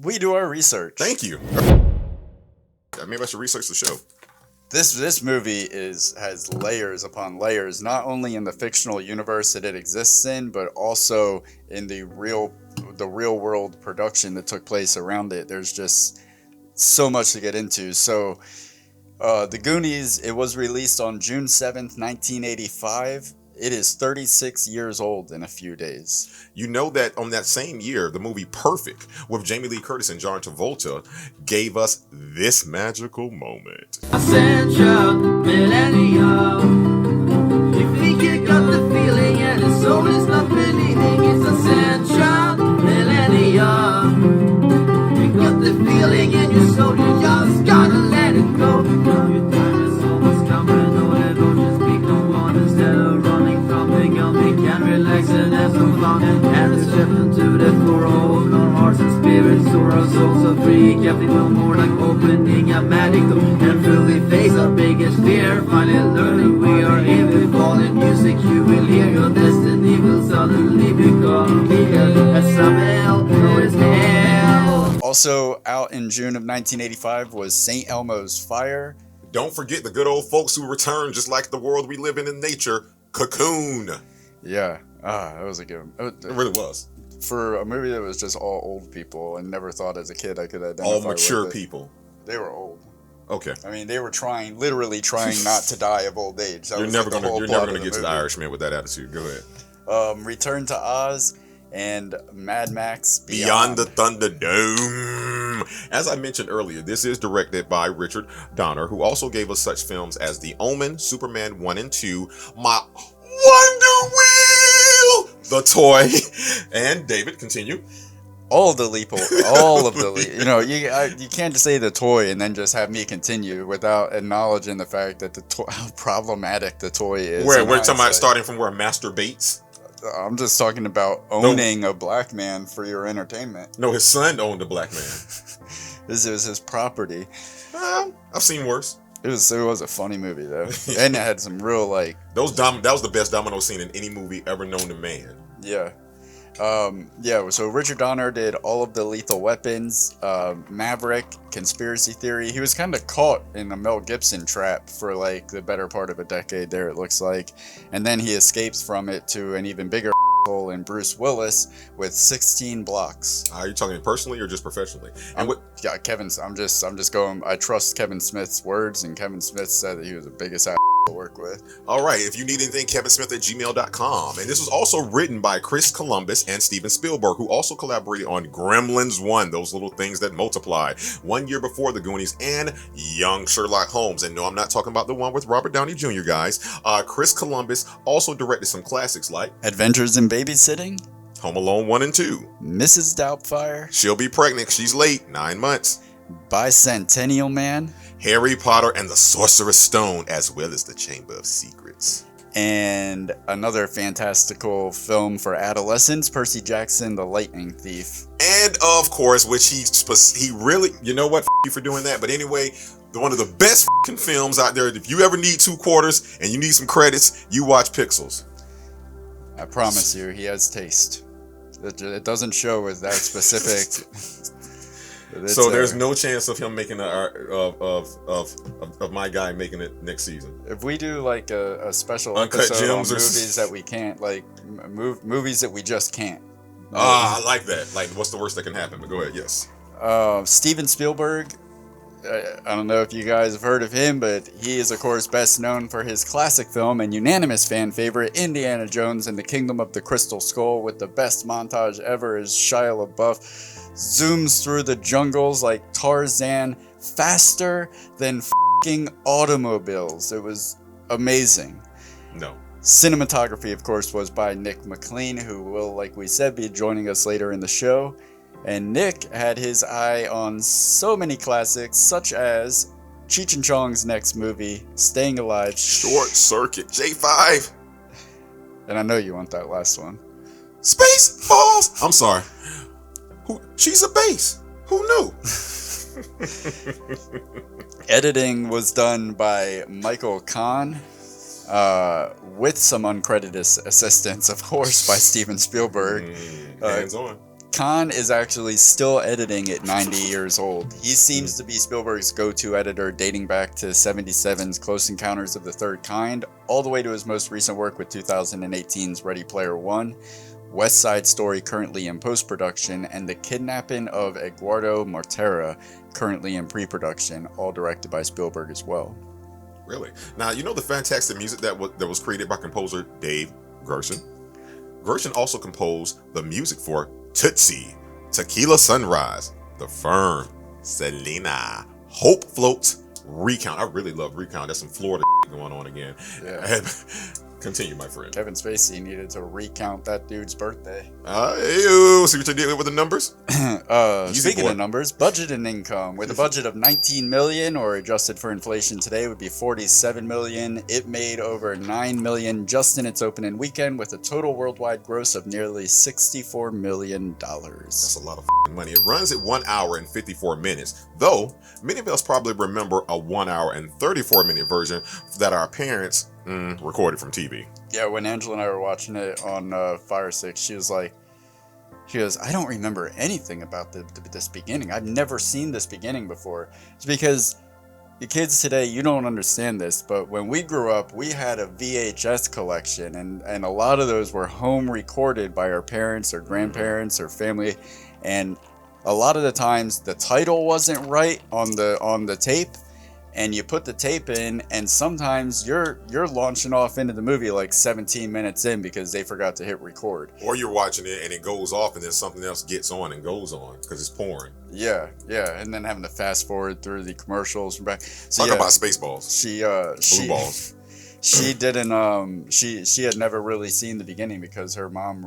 We do our research. Thank you. Maybe I should research the show. This movie has layers upon layers, not only in the fictional universe that it exists in, but also in the real world production that took place around it. There's just so much to get into. So, The Goonies, it was released on June 7th, 1985. It is 36 years old in a few days. You know that on that same year, the movie Perfect with Jamie Lee Curtis and John Travolta gave us this magical moment. Essential millennium. You think you got the feeling and the soul is not believing. It's essential millennium. You got the feeling in your soul, you just gotta let it go. Now your time is almost come, but no devotions speak no one instead of running from the gun. We can relax and have some fun and step into the floor. Open our hearts and spirits, or our souls are free. Can't be no more like opening a magic door and fully face our biggest fear. Finally learning we are here. We fall in music, you will hear your destiny will suddenly become clear. As some hell, no it's hell. Also out in June of 1985 was St. Elmo's Fire. Don't forget the good old folks who return, just like the world we live in nature. Cocoon. Yeah, that was a good one. It really was. For a movie that was just all old people, and never thought as a kid I could identify All mature with it. people. They were old. Okay. I mean, they were literally trying not to die of old age. That You're was never like the whole gonna plot of get to the movie. Irishman with that attitude. Go ahead. Return to Oz and Mad Max Beyond the Thunderdome. As I mentioned earlier, this is directed by Richard Donner, who also gave us such films as The Omen, Superman 1 and 2, My Wonder Wheel, The Toy, and David, continue. all of the you know, you can't just say The Toy and then just have me continue without acknowledging the fact that how problematic The Toy is. We're talking about starting from where Master Bates. I'm just talking about owning a black man for your entertainment. No, his son owned a black man. This is his property. I've seen worse. It was a funny movie though, and it had some real like that was the best domino scene in any movie ever known to man. Yeah. So Richard Donner did all of the Lethal Weapons, Maverick, Conspiracy Theory. He was kind of caught in the Mel Gibson trap for like the better part of a decade there, it looks like. And then he escapes from it to an even bigger hole in Bruce Willis with 16 Blocks. Are you talking personally or just professionally? And I trust Kevin Smith's words, and Kevin Smith said that he was the biggest ass to work with. All right, if you need anything, kevinsmith@gmail.com. And this was also written by Chris Columbus and Steven Spielberg, who also collaborated on Gremlins 1, those little things that multiply, 1 year before The Goonies, and Young Sherlock Holmes. And no, I'm not talking about the one with Robert Downey Jr., guys. Chris Columbus also directed some classics like Adventures in Babysitting, Home Alone 1 and 2, Mrs. Doubtfire, She'll Be Pregnant, She's Late, 9 months, Bicentennial Man, Harry Potter and the Sorcerer's Stone, as well as The Chamber of Secrets. And another fantastical film for adolescents, Percy Jackson, The Lightning Thief. And of course, which he really, you know what, you for doing that. But anyway, one of the best films out there. If you ever need 2 quarters and you need some credits, you watch Pixels. I promise you, he has taste. It doesn't show with that specific. So there's no chance of him making of my guy making it next season. If we do like a special Uncut episode on Gems or movies that we can't, like movies that we just can't. I like that. Like, what's the worst that can happen? But go ahead, yes. Steven Spielberg. I don't know if you guys have heard of him, but he is, of course, best known for his classic film and unanimous fan favorite, Indiana Jones and the Kingdom of the Crystal Skull, with the best montage ever as Shia LaBeouf zooms through the jungles like Tarzan faster than f***ing automobiles. It was amazing. No. Cinematography, of course, was by Nick McLean, who will, like we said, be joining us later in the show. And Nick had his eye on so many classics, such as Cheech and Chong's next movie, Staying Alive. Short Circuit, J5. And I know you want that last one. Space Balls. I'm sorry. She's a base. Who knew? Editing was done by Michael Kahn, with some uncredited assistance, of course, by Steven Spielberg. Hands on. Khan is actually still editing at 90 years old. He seems to be Spielberg's go-to editor dating back to 77's Close Encounters of the Third Kind, all the way to his most recent work with 2018's Ready Player One, West Side Story currently in post-production, and The Kidnapping of Eduardo Mortera currently in pre-production, all directed by Spielberg as well. Really? Now, you know the fantastic music that was created by composer Dave Gershon? Gershon also composed the music for Tootsie, Tequila Sunrise, The Firm, Selena, Hope Floats, Recount. I really love Recount. That's some Florida going on again. Yeah. Continue, my friend. Kevin Spacey needed to recount that dude's birthday. See what you did with the numbers? Speaking of numbers, budget and income. With a budget of 19 million, or adjusted for inflation today would be 47 million. It made over 9 million just in its opening weekend, with a total worldwide gross of nearly $64 million. That's a lot of money. It runs at 1 hour and 54 minutes. Though, many of us probably remember a 1 hour and 34-minute version that our parents recorded from TV. Yeah, when Angela and I were watching it on Fire Stick, she goes, I don't remember anything about this beginning. I've never seen this beginning before. It's because the kids today, you don't understand this, but when we grew up, we had a VHS collection, and a lot of those were home recorded by our parents or grandparents or family, and a lot of the times the title wasn't right on the tape, and you put the tape in, and sometimes you're launching off into the movie like 17 minutes in because they forgot to hit record. Or you're watching it and it goes off and then something else gets on and goes on because it's porn. Yeah, and then having to fast forward through the commercials from back. So Talk about Spaceballs. Blue balls. She didn't. She had never really seen the beginning because her mom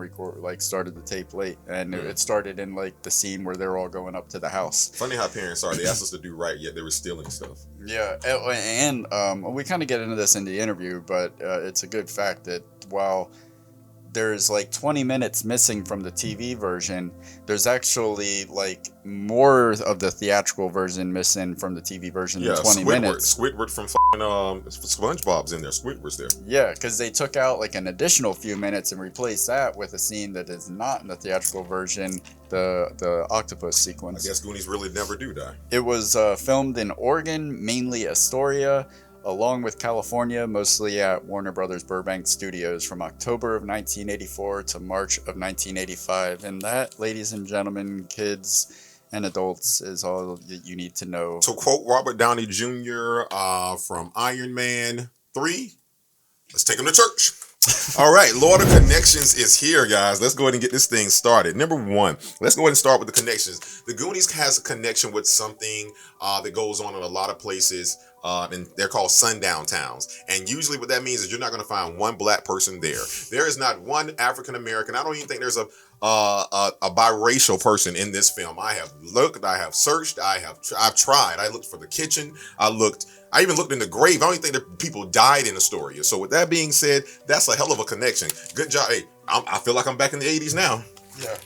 started the tape late, and it started in like the scene where they're all going up to the house. Funny how parents are. They asked us to do right, yet they were stealing stuff. Yeah, and we kind of get into this in the interview, but it's a good fact that while there's like 20 minutes missing from the TV version, there's actually like more of the theatrical version missing from the TV version than 20 minutes. Squidward from SpongeBob's in there. Squidward's there. Yeah, because they took out like an additional few minutes and replaced that with a scene that is not in the theatrical version, the octopus sequence. I guess Goonies really never do die. It was filmed in Oregon, mainly Astoria, along with California, mostly at Warner Brothers Burbank Studios from October of 1984 to March of 1985. And that, ladies and gentlemen, kids and adults, is all that you need to know. To quote Robert Downey Jr. From Iron Man 3, let's take him to church. All right, Lord of Connections is here, guys. Let's go ahead and get this thing started. Number one, let's go ahead and start with the connections. The Goonies has a connection with something that goes on in a lot of places. And they're called sundown towns. And usually what that means is you're not going to find one black person there. There is not one African American. I don't even think there's a biracial person in this film. I have looked, I have searched, I've tried. I looked for the kitchen. I even looked in the grave. I don't even think that people died in Astoria. So with that being said, that's a hell of a connection. Good job. Hey, I feel like I'm back in the 80s now. Yeah.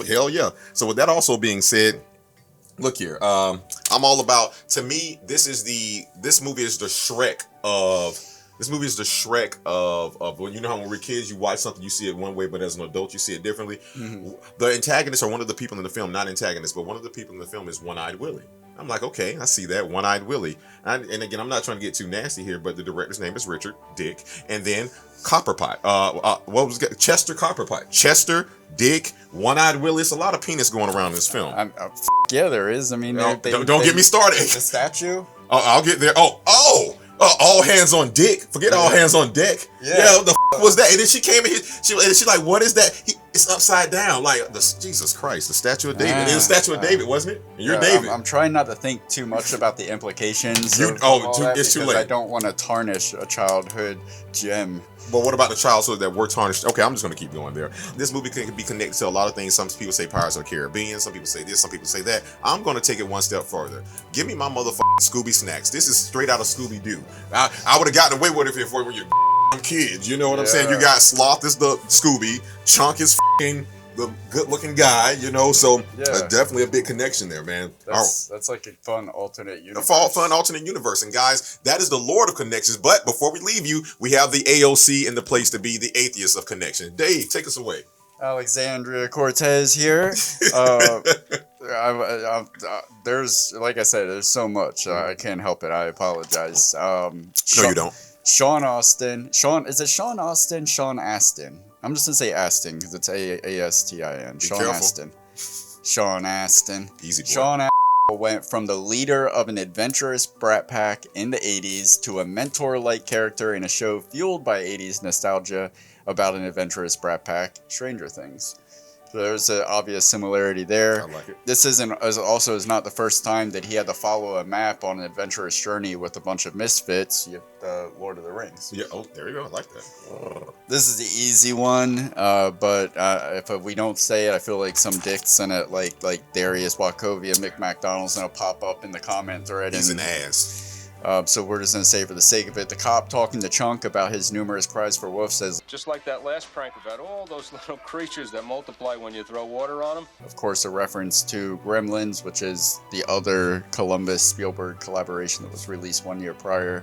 Hell yeah. So with that also being said, look here. I'm all about, to me, this movie is the Shrek of when, you know how when we're kids, you watch something, you see it one way, but as an adult, you see it differently. Mm-hmm. The antagonists are one of the people in the film, not antagonists, but one of the people in the film is One-Eyed Willie. I'm like, okay, I see that, One-Eyed Willie. And again, I'm not trying to get too nasty here, but the director's name is Richard Dick. And then Copperpot. Chester Copperpot. Chester, Dick, One-Eyed Willie. It's a lot of penis going around in this film. Yeah, there is. I mean, don't get me started. The statue? I'll get there. All hands on Dick. Forget all hands on deck. Yeah, what the was that? And then she came in here. She like, what is that? It's upside down. Like, Jesus Christ, the Statue of David. It was the Statue of David, wasn't it? And you're David. I'm trying not to think too much about the implications. It's too late. I don't want to tarnish a childhood gem. But what about the childhood that were tarnished? Okay, I'm just going to keep going there. This movie can be connected to a lot of things. Some people say Pirates of the Caribbean. Some people say this. Some people say that. I'm going to take it one step further. Give me my motherfucking Scooby snacks. This is straight out of Scooby-Doo. I would have gotten away with it if it were your kids. You know what I'm saying? You got Sloth is the Scooby. Chunk is the good-looking guy, you know, so definitely a big connection there, man. That's like a fun alternate universe. A fun alternate universe. And guys, that is the Lord of Connections. But before we leave you, we have the AOC in the place to be, the atheist of connection. Dave, take us away. Alexandria Cortez here. There's, like I said, there's so much. I can't help it. I apologize. No, you don't. Sean Austin. Is it Sean Austin? Sean Astin. I'm just gonna say Astin because it's Astin. Sean careful. Astin. Sean Astin. Easy boy. Sean Astin went from the leader of an adventurous brat pack in the 80s to a mentor-like character in a show fueled by 80s nostalgia about an adventurous brat pack, Stranger Things. So there's an obvious similarity there. I like it. This is not the first time that he had to follow a map on an adventurous journey with a bunch of misfits. You have the Lord of the Rings. Yeah. Oh, there you go. I like that. This is the easy one, but if we don't say it, I feel like some dicks in it, like Darius Wachovia, Mick McDonald's, gonna pop up in the comment thread. He's an ass. So we're just gonna say, for the sake of it, the cop talking to Chunk about his numerous cries for wolf says, just like that last prank about all those little creatures that multiply when you throw water on them. of course, a reference to Gremlins, which is the other Columbus-Spielberg collaboration that was released 1 year prior.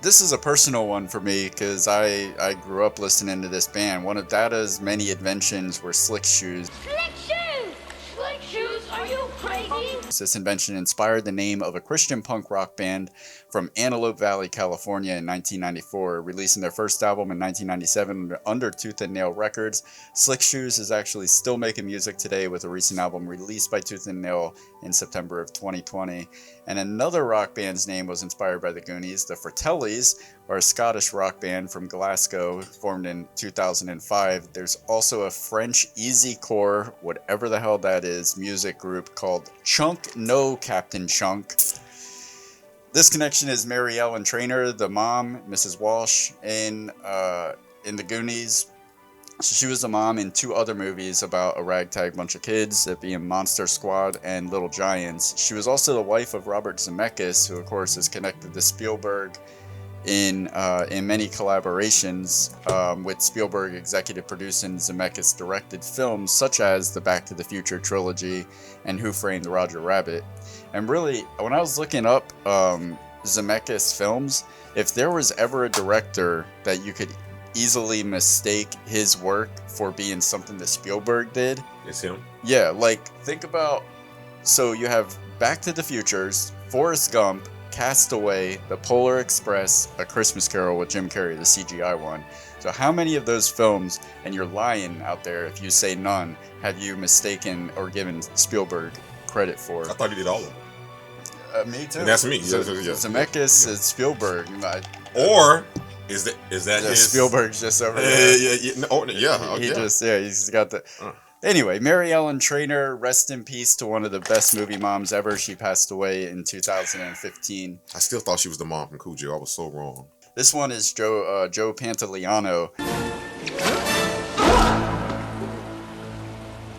This is a personal one for me because I grew up listening to this band. One of Dada's many inventions were slick shoes. Slick shoes! Slick shoes? Are you crazy? This invention inspired the name of a Christian punk rock band from Antelope Valley, California in 1994, releasing their first album in 1997 under Tooth and Nail Records. Slick Shoes is actually still making music today with a recent album released by Tooth and Nail in September of 2020. And another rock band's name was inspired by the Goonies. The Fratellis are a Scottish rock band from Glasgow, formed in 2005. There's also a French easycore, whatever the hell that is, music group called Chunk No Captain Chunk. This connection is Mary Ellen Trainor, the mom, Mrs. Walsh, in the Goonies. So she was the mom in two other movies about a ragtag bunch of kids, that being Monster Squad and Little Giants. She was also the wife of Robert Zemeckis, who of course is connected to Spielberg in many collaborations, with Spielberg executive producing Zemeckis directed films such as the Back to the Future trilogy and Who Framed Roger Rabbit. And really, when I was looking up Zemeckis films, if there was ever a director that you could easily mistake his work for being something that Spielberg did, It's him. yeah, like think about, so you have Back to the Futures, Forrest Gump, Castaway, The Polar Express, A Christmas Carol with Jim Carrey, the CGI one. So how many of those films, and you're lying out there if you say none, have you mistaken or given Spielberg credit for? I thought he did all of them. Me too. And that's me. Yeah, yeah. Zemeckis is Spielberg. Or is that his Spielberg's just over there. He's He's got the. Anyway, Mary Ellen Trainor, rest in peace to one of the best movie moms ever. She passed away in 2015. I still thought she was the mom from Cujo. I was so wrong. This one is Joe Pantoliano.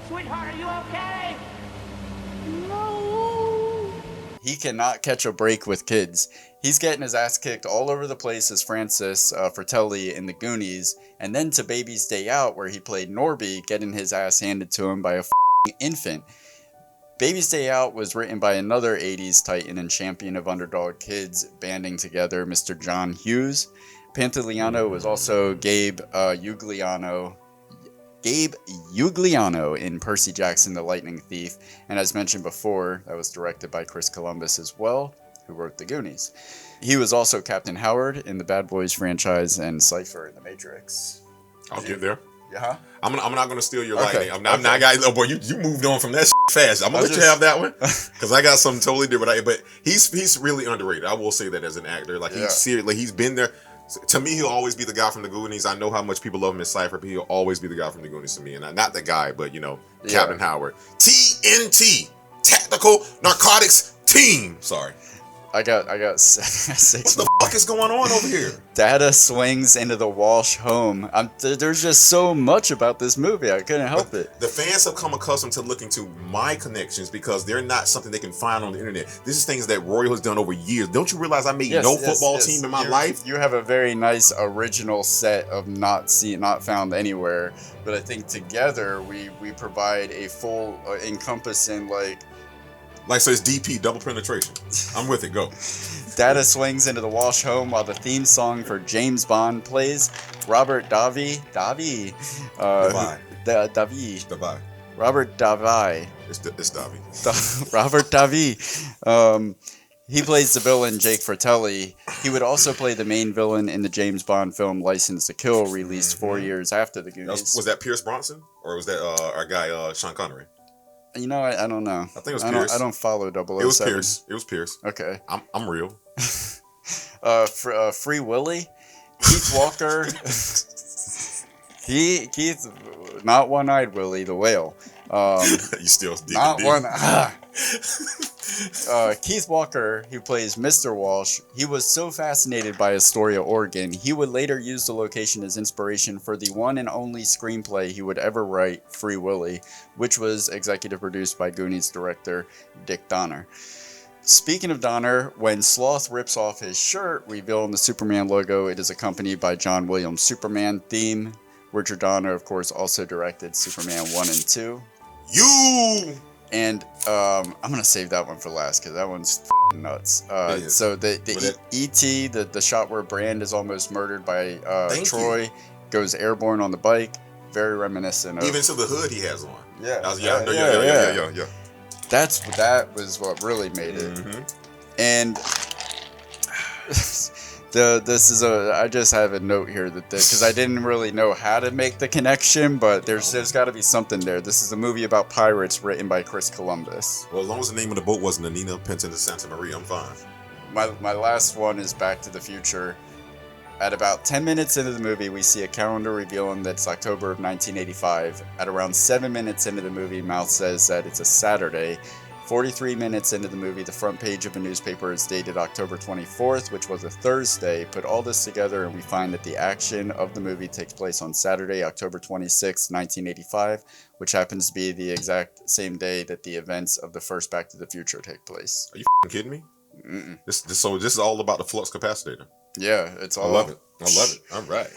Sweetheart, are you okay? He cannot catch a break with kids. He's getting his ass kicked all over the place as Francis Fratelli in the Goonies, and then to Baby's Day Out, where he played Norby, getting his ass handed to him by a infant. Baby's Day Out was written by another 80s titan and champion of underdog kids banding together, Mr. John Hughes. Pantoliano was also Gabe Ugliano in Percy Jackson the Lightning Thief, and as mentioned before, that was directed by Chris Columbus as well, who wrote The Goonies. He was also Captain Howard in the Bad Boys franchise and Cypher in The Matrix. I'll get there. Yeah. I'm not gonna steal your Okay. lightning. I'm not guys. Oh boy, you moved on from that fast. I'm gonna let you have that one because I got something totally different. But he's really underrated. I will say that as an actor, like Yeah. he's seriously, he's been there. To me, he'll always be the guy from the Goonies. I know how much people love him as Cypher, but he'll always be the guy from the Goonies to me. And not the guy, but Captain Howard. TNT, Tactical Narcotics Team. Sorry. I got 6. What the fuck is going on over here? Data swings into the Walsh home. There's just so much about this movie. I couldn't help it. The fans have come accustomed to looking to my connections because they're not something they can find on the internet. This is things that Royal has done over years. Don't you realize I made no football team in my life? You have a very nice original set of not found anywhere. But I think together we provide a full encompassing So it's DP, double penetration. I'm with it. Go. Data swings into the Walsh home while the theme song for James Bond plays. Robert Davi, Davi. Davai. Robert Davi. It's Davi. Robert Davi. He plays the villain Jake Fratelli. He would also play the main villain in the James Bond film License to Kill, released 4 years after the Goonies. Was that Pierce Bronson? Or was that our guy, Sean Connery? You know, I don't know. I think it was Pierce. I don't follow 007. It was Pierce. Okay. I'm real. Free Willy, Keith Walker. Keith, not One-Eyed Willie, the whale. You still digging Not deep. one. Keith Walker, who plays Mr. Walsh, he was so fascinated by Astoria, Oregon, he would later use the location as inspiration for the one and only screenplay he would ever write, Free Willy, which was executive produced by Goonies director Dick Donner. Speaking of Donner, when Sloth rips off his shirt, revealing the Superman logo, it is accompanied by John Williams' Superman theme. Richard Donner, of course, also directed Superman 1 and 2. And I'm gonna save that one for last because that one's f***ing nuts. So the E.T., the shot where Brand is almost murdered by Troy, goes airborne on the bike, very reminiscent of. Even to the hood he has on. Yeah. Yeah. That was what really made it. Mm-hmm. And I just have a note here that because I didn't really know how to make the connection, but there's got to be something there. This is a movie about pirates written by Chris Columbus. Well, as long as the name of the boat wasn't Anina Pinta de Santa Maria, I'm fine. My last one is Back to the Future. At about 10 minutes into the movie, we see a calendar revealing that it's October of 1985. At around 7 minutes into the movie, Mouth says that it's a Saturday. 43 minutes into the movie, the front page of a newspaper is dated October 24th, which was a Thursday. Put all this together and we find that the action of the movie takes place on Saturday, October 26th, 1985, which happens to be the exact same day that the events of the first Back to the Future take place. Are you kidding me? Mm-mm. So this is all about the flux capacitor. Yeah, it's all. I love it. All right.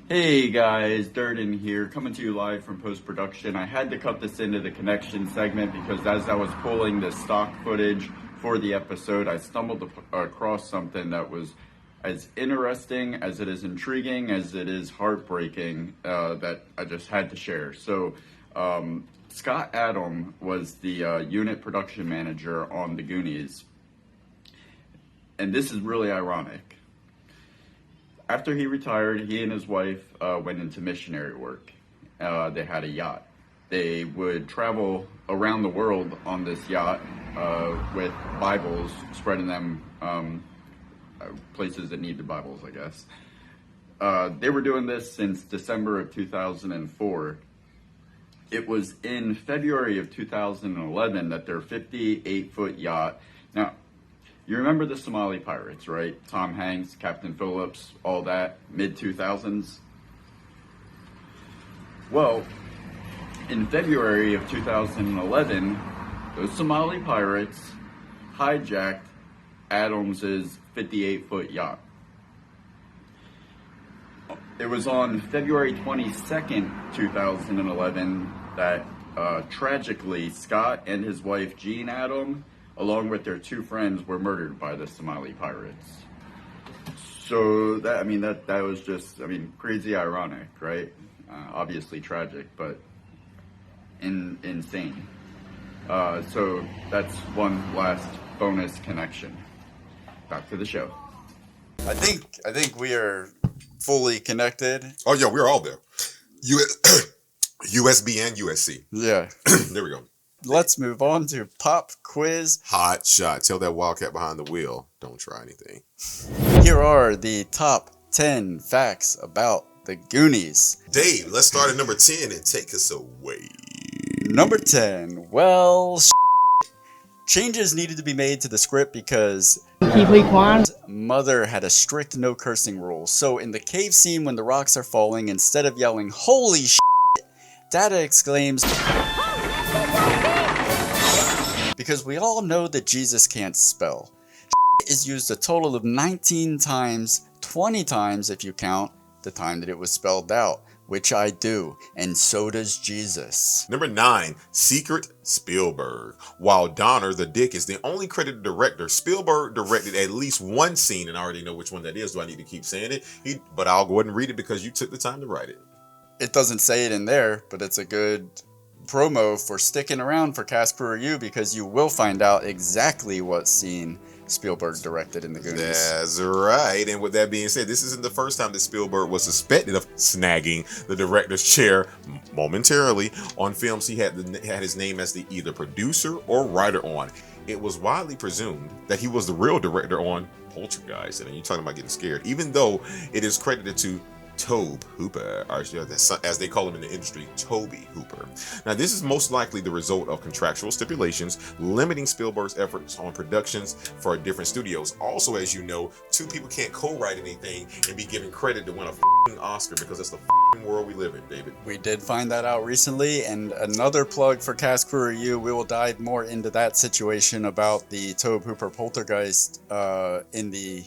Hey guys, Durden here, coming to you live from post-production. I had to cut this into the connection segment because as I was pulling the stock footage for the episode, I stumbled across something that was as interesting as it is intriguing, as it is heartbreaking, that I just had to share. So, Scott Adam was the unit production manager on the Goonies. And this is really ironic. After he retired, he and his wife went into missionary work. They had a yacht. They would travel around the world on this yacht with Bibles, spreading them places that need the Bibles, I guess. They were doing this since December of 2004. It was in February of 2011 that their 58-foot yacht... Now, you remember the Somali pirates, right? Tom Hanks, Captain Phillips, all that, mid-2000s? Well, in February of 2011, those Somali pirates hijacked Adams's 58-foot yacht. It was on February 22nd, 2011, that tragically Scott and his wife Jean Adam, along with their two friends, were murdered by the Somali pirates. So that was just, crazy ironic, right? Obviously tragic, but insane. So that's one last bonus connection. Back to the show. I think we are fully connected. Oh yeah, we're all there. USB and USC. Yeah. There we go. Let's move on to pop quiz. Hot shot. Tell that wildcat behind the wheel, don't try anything. Here are the top 10 facts about the Goonies. Dave, let's start at number 10 and take us away. Number 10. Well, changes needed to be made to the script because mother had a strict no cursing rule. So in the cave scene when the rocks are falling, instead of yelling, "Holy shit," Dada exclaims, because we all know that Jesus can't spell. Is used a total of 19 times, 20 times if you count the time that it was spelled out, which I do, and so does Jesus. Number 9, Secret Spielberg. While Donner, the dick, is the only credited director, Spielberg directed at least one scene, and I already know which one that is. Do I need to keep saying it? But I'll go ahead and read it because you took the time to write it. it doesn't say it in there, but it's a good promo for sticking around for Casper Review, because you will find out exactly what scene Spielberg directed in the Goonies. That's right. And with that being said, this isn't the first time that Spielberg was suspected of snagging the director's chair momentarily on films he had his name as the either producer or writer on. It was widely presumed that he was the real director on Poltergeist, and you're talking about getting scared, even though it is credited to Tobe Hooper, or as they call him in the industry, Toby Hooper. Now, this is most likely the result of contractual stipulations limiting Spielberg's efforts on productions for different studios. Also, as you know, two people can't co-write anything and be given credit to win a Oscar, because that's the world we live in, David. We did find that out recently, and another plug for Cast Crew Review. We will dive more into that situation about the Tobe Hooper Poltergeist in the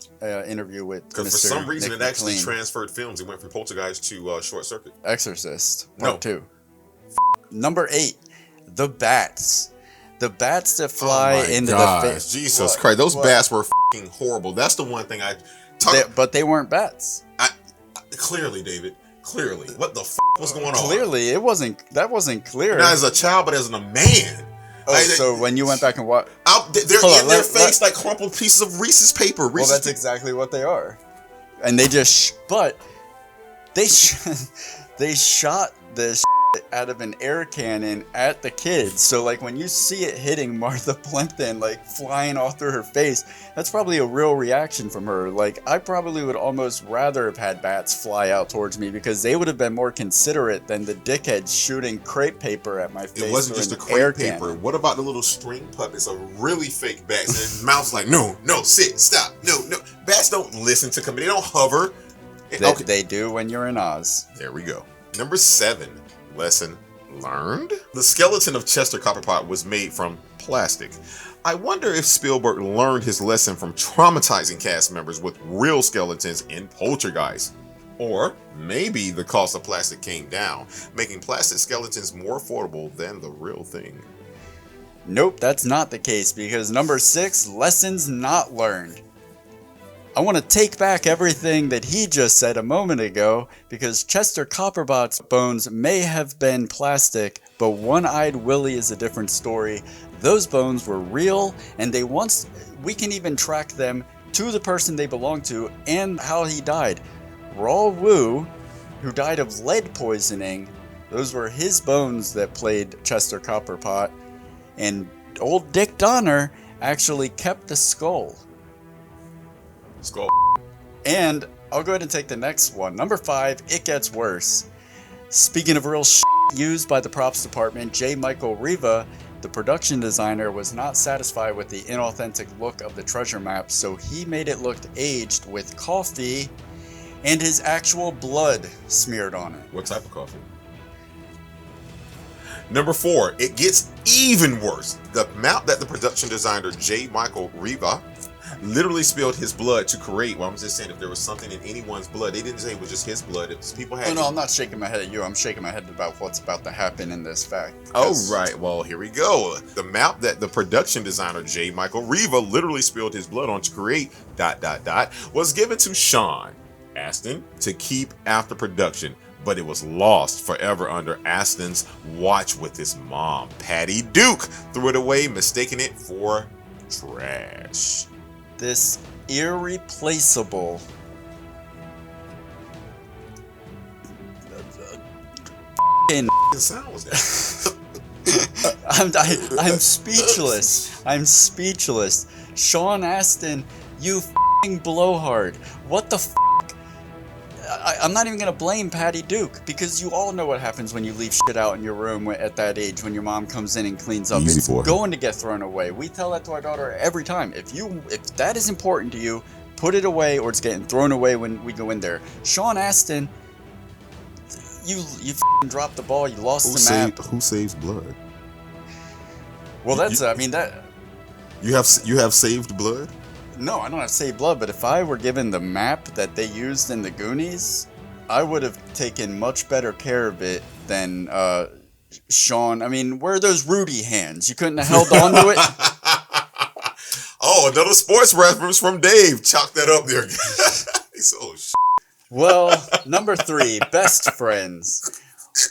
interview with Mr. Because for some reason Nick it actually McLean. transferred films. It went from Poltergeist to Short Circuit. Exorcist No. Part 2. Number 8, the bats. The bats that fly into the face. Jesus Christ, those bats were f***ing horrible. That's the one thing I But they weren't bats. clearly, David. Clearly, what the f*** was going on? Clearly, that wasn't clear. Not as a child, but as a man. Oh, so when you went back and watched, They're in their face like crumpled pieces of Reese's paper. well, that's exactly what they are. And they just, but they they shot this out of an air cannon at the kids. So like when you see it hitting Martha Plimpton, like flying off through her face, that's probably a real reaction from her. Like I probably would almost rather have had bats fly out towards me, because they would have been more considerate than the dickheads shooting crepe paper at my face. It wasn't just a crepe paper. What about the little string puppets of really fake bats? And their mouth's like, no, sit, stop, no. Bats don't listen to come. They don't hover. They do when you're in Oz. There we go. Number 7. Lesson learned? The skeleton of Chester Copperpot was made from plastic. I wonder if Spielberg learned his lesson from traumatizing cast members with real skeletons in Poltergeist. Or maybe the cost of plastic came down, making plastic skeletons more affordable than the real thing. Nope, that's not the case, because number 6, lessons not learned. I want to take back everything that he just said a moment ago, because Chester Copperpot's bones may have been plastic, but One-Eyed Willie is a different story. Those bones were real, and we can even track them to the person they belong to and how he died. Raw Wu, who died of lead poisoning, those were his bones that played Chester Copperpot, and old Dick Donner actually kept the skull. Skull. And I'll go ahead and take the next one. Number 5, it gets worse. Speaking of real used by the props department, J. Michael Riva, the production designer, was not satisfied with the inauthentic look of the treasure map, so he made it look aged with coffee and his actual blood smeared on it. What type of coffee? Number 4, it gets even worse. The map that the production designer J. Michael Riva literally spilled his blood to create. Well, I'm just saying, if there was something in anyone's blood, they didn't say it was just his blood. People had. Oh, no, I'm not shaking my head at you. I'm shaking my head about what's about to happen in this fact. Oh, right. Well, here we go. The map that the production designer J. Michael Riva literally spilled his blood on to create ... was given to Sean Astin to keep after production, but it was lost forever under Astin's watch with his mom. Patty Duke threw it away, mistaking it for trash. This irreplaceable What sound was that? I'm speechless. I'm speechless. Sean Astin, you f***ing blowhard. What the f***? I'm not even gonna blame Patty Duke, because you all know what happens when you leave shit out in your room at that age, when your mom comes in and cleans up. Easy It's boy. going to get thrown away. We tell that to our daughter every time. If that is important to you, put it away, or it's getting thrown away when we go in there. Sean Astin, you f***ing dropped the ball. You lost the map. Who saves blood? Well, that's that. You have saved blood? No, I don't have to say blood, but if I were given the map that they used in the Goonies, I would have taken much better care of it than Sean. I mean, where are those Rudy hands? You couldn't have held on to it? Oh, another sports reference from Dave. Chalk that up there. He's so Well, number 3, best friends.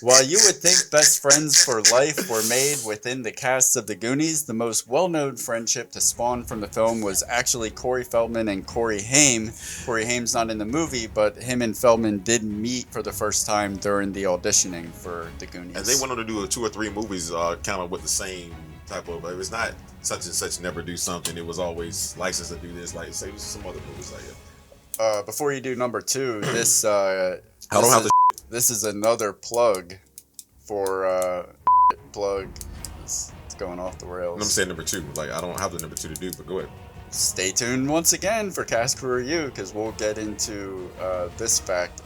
While you would think best friends for life were made within the cast of the Goonies, the most well-known friendship to spawn from the film was actually Corey Feldman and Corey Haim. Corey Haim's not in the movie, but him and Feldman did meet for the first time during the auditioning for the Goonies. And they went on to do 2 or 3 movies kind of with the same type of, it was not such and such never do something. It was always licensed to do this, like say some other movies like that. Before you do number 2, this this is another plug for plug. It's going off the rails. I'm saying number 2. Like I don't have the number 2 to do, but go ahead. Stay tuned once again for Cast Crew Review, because we'll get into this fact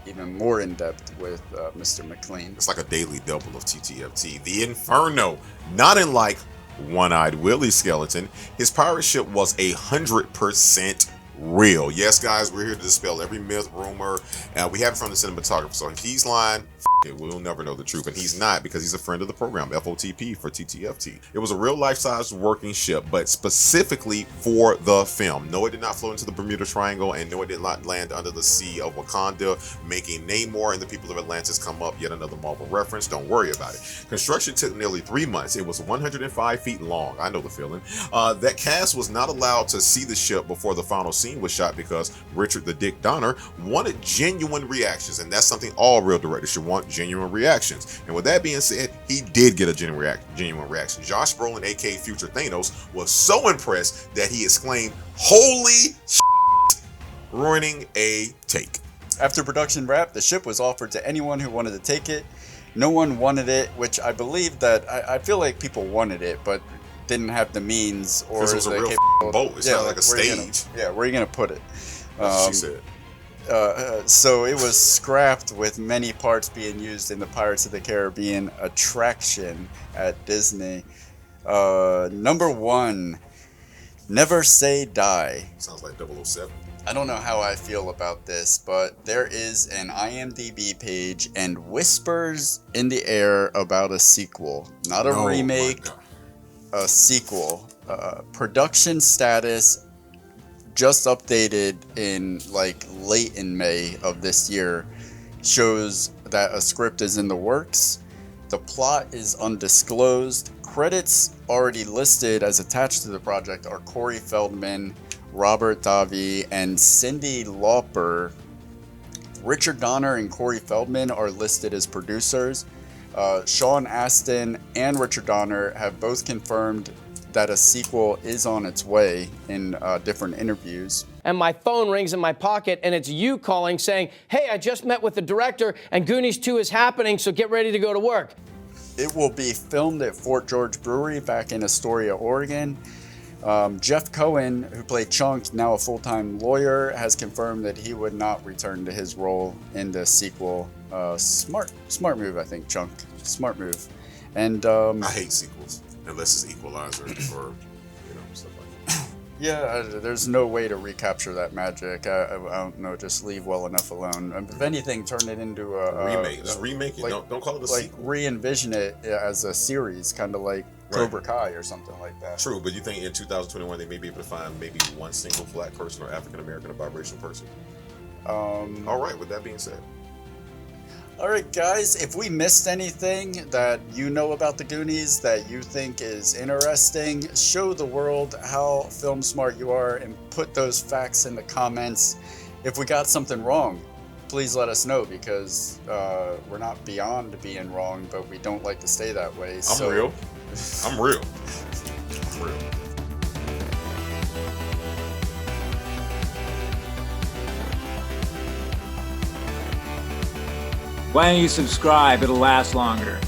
even more in depth with Mr. McLean. It's like a daily double of TTFT. The Inferno, not unlike One-Eyed Willie Skeleton, his pirate ship was 100% real. Yes, guys, we're here to dispel every myth, rumor, and we have it from the cinematographer. So if he's lying, it, we'll never know the truth. And he's not, because he's a friend of the program, FOTP for TTFT. It was a real life-size working ship, but specifically for the film. No, it did not float into the Bermuda Triangle, and no, it did not land under the sea of Wakanda, making Namor and the people of Atlantis come up. Yet another Marvel reference. Don't worry about it. Construction took nearly 3 months. It was 105 feet long. I know the feeling. That cast was not allowed to see the ship before the final scene was shot because Richard the Dick Donner wanted genuine reactions, and that's something all real directors should want, genuine reactions. And with that being said, he did get a genuine reaction. Josh Brolin, aka Future Thanos, was so impressed that he exclaimed, "Holy shit," ruining a take. After production wrapped, the ship was offered to anyone who wanted to take it. No one wanted it, which I believe that I feel like people wanted it, but didn't have the means or Because it was a real boat. It's not like a stage. Where are you gonna put it? She said. So it was scrapped, with many parts being used in the Pirates of the Caribbean attraction at Disney. Number 1, Never Say Die. Sounds like 007. I don't know how I feel about this, but there is an IMDb page and whispers in the air about a sequel. Not a remake, a sequel. Production status just updated in like late in May of this year shows that a script is in the works. The plot is undisclosed. Credits already listed as attached to the project are Corey Feldman, Robert Davi, and Cyndi Lauper. Richard Donner and Corey Feldman are listed as producers. Sean Astin and Richard Donner have both confirmed that a sequel is on its way in different interviews. And my phone rings in my pocket, and it's you calling saying, "Hey, I just met with the director, and Goonies 2 is happening, so get ready to go to work." It will be filmed at Fort George Brewery back in Astoria, Oregon. Jeff Cohen, who played Chunk, now a full-time lawyer, has confirmed that he would not return to his role in the sequel. Smart move, I think, Chunk. Smart move. And I hate sequels unless it's Equalizer or stuff like that. Yeah, there's no way to recapture that magic. I don't know, just leave well enough alone. If anything, turn it into a remake. Just remake it. Like, don't call it a like sequel. Re-envision it as a series, kind of like Cobra Kai or something like that. True, but you think in 2021 they may be able to find maybe one single black person or African American or biracial person? All right, with that being said. All right, guys, if we missed anything that you know about the Goonies that you think is interesting, show the world how film smart you are and put those facts in the comments. If we got something wrong, please let us know, because we're not beyond being wrong, but we don't like to stay that way. I'm real. I'm real. Why don't you subscribe? It'll last longer.